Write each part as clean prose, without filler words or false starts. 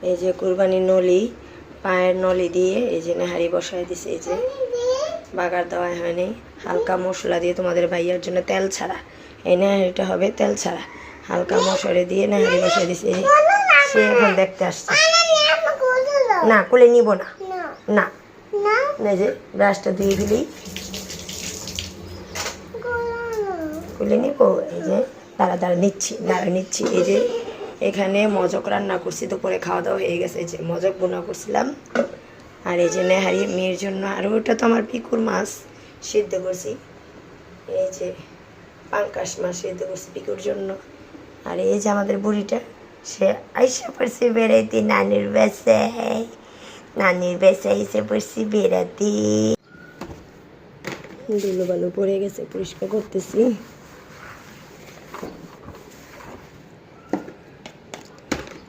এই যে কুরবানির নলি, পায়ের নলি দিয়ে এই যে নেহারি বসায় দিছে। এই যে বাগার দেওয়া হয়নি, হালকা মশলা দিয়ে তোমাদের ভাইয়ার জন্য তেল ছাড়া। এই নেহারিটা হবে তেল ছাড়া, হালকা মশলা দিয়ে নেহারি বসায় দিছে। সে এখন দেখতে আসছে। না কোলে নিব না, না এই যে ব্রাশটা দিয়ে দিলেই কোলে নিব। এই যে দাঁড়া নিচ্ছি। এই যে এখানে মজক রান্না করছি, দুপুরে খাওয়া দাওয়া হয়ে গেছে। এই যে মজক বোনা করছিলাম, আর এই যে নেহারি মেয়ের জন্য। আর ওটা তো আমার পিকুর মাছ সিদ্ধ করছি, এই যে পাঙ্কাশ মাছ সিদ্ধ করছি পিকুর জন্য। আর এই যে আমাদের বুড়িটা, সে আইসা পড়ছে বেড়াইতে নানির বাসায় এসে পড়ছি বেড়াতে। ধুলো বালু পড়ে গেছে, পরিষ্কার করতেছি।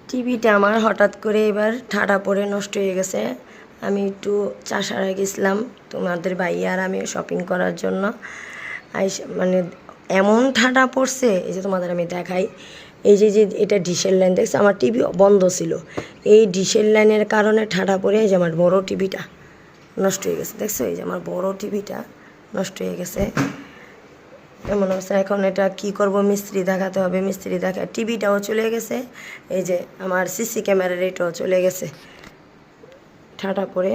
টিভিটা আমার হঠাৎ করে এবার ঠাডা পড়ে নষ্ট হয়ে গেছে। আমি একটু চাষারা গেছিলাম তোমাদের ভাইয়া আর আমি শপিং করার জন্য। মানে এমন ঠাডা পড়ছে, এই যে তোমাদের আমি দেখাই। এই যে যে এটা ডিশের লাইন দেখছো, আমার টিভি বন্ধ ছিল। এই ডিশের লাইনের কারণে ঠাডা পড়ে এই যে আমার বড় টিভিটা নষ্ট হয়ে গেছে। দেখছো, এই যে আমার বড় টিভিটা নষ্ট হয়ে গেছে। এমন অবস্থা, এখন এটা কি করব, মিস্ত্রি দেখাতে হবে। মিস্ত্রি দেখা, টিভিটাও চলে গেছে। এই যে আমার সিসি ক্যামেরার এটাও চলে গেছে ঠাডা পড়ে।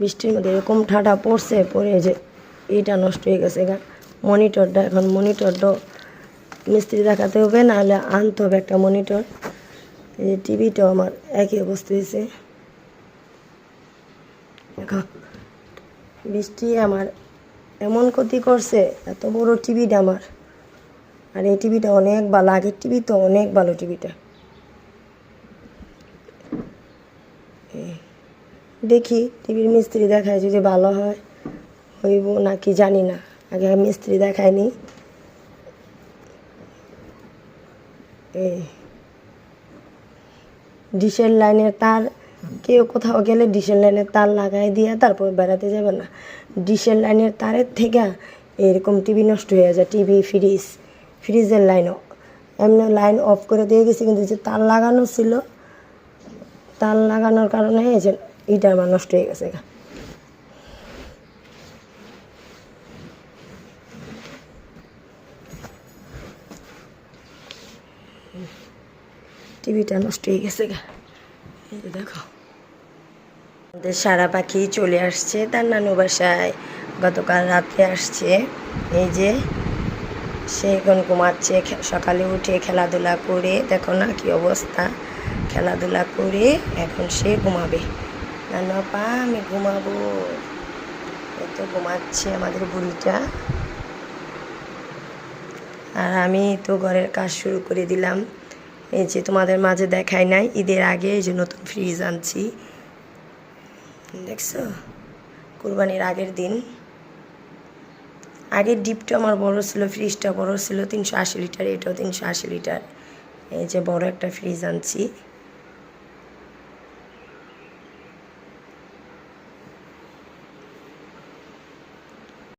বৃষ্টির মধ্যে এরকম ঠাডা পড়ছে, পড়ে যে এইটা নষ্ট হয়ে গেছে গা মনিটরটা। এখন মনিটরটাও মিস্ত্রি দেখাতে হবে, নাহলে আনতে হবে একটা মনিটর। এই যে টিভিটাও আমার একই অবস্থা হয়েছে। দেখো বৃষ্টি আমার এমন ক্ষতি করছে, এত বড় টিভিটা আমার। আর এই টিভিটা অনেক ভালো, আগের টিভি তো অনেক ভালো টিভিটা। দেখি টিভির মিস্ত্রি দেখায়, যদি ভালো হয় হইব নাকি জানি না, আগে মিস্ত্রি দেখায়নি। এই ডিশের লাইনের তার, কেউ কোথাও গেলে ডিশের লাইনের তার লাগাই দিয়ে তারপর বেড়াতে যাবে না। ডিশের লাইনের তারের থেকে এরকম টিভি নষ্ট হয়ে যায়। টিভি, ফ্রিজের লাইনও এমনি লাইন অফ করে দিয়ে গেছি, কিন্তু যে তার লাগানো ছিল, তার লাগানোর কারণে এই যে এইটা আমার নষ্ট হয়ে গেছে। টিভিটা নষ্ট হয়ে গেছে গা। এই যে দেখো, আমাদের সারা পাখি চলে আসছে তার নানু বাসায়, গতকাল রাত্রে আসছে। এই যে সে এখন ঘুমাচ্ছে, সকালে উঠে খেলাধুলা করে, দেখো না কি অবস্থা, খেলাধুলা করে এখন সে ঘুমাবে। নানু আপা আমি ঘুমাবো, এই তো ঘুমাচ্ছে আমাদের বুড়িটা। আর আমি তো ঘরের কাজ শুরু করে দিলাম। এই যে তোমাদের মাঝে দেখাই নাই, ঈদের আগে এই যে নতুন ফ্রিজ আনছি, দেখছো, কুরবানির আগের দিন। আগের ডিপটা আমার বড় ছিল, ফ্রিজটা বড় ছিল, 380 লিটার, এটাও 380 লিটার। এই যে বড় একটা ফ্রিজ আনছি।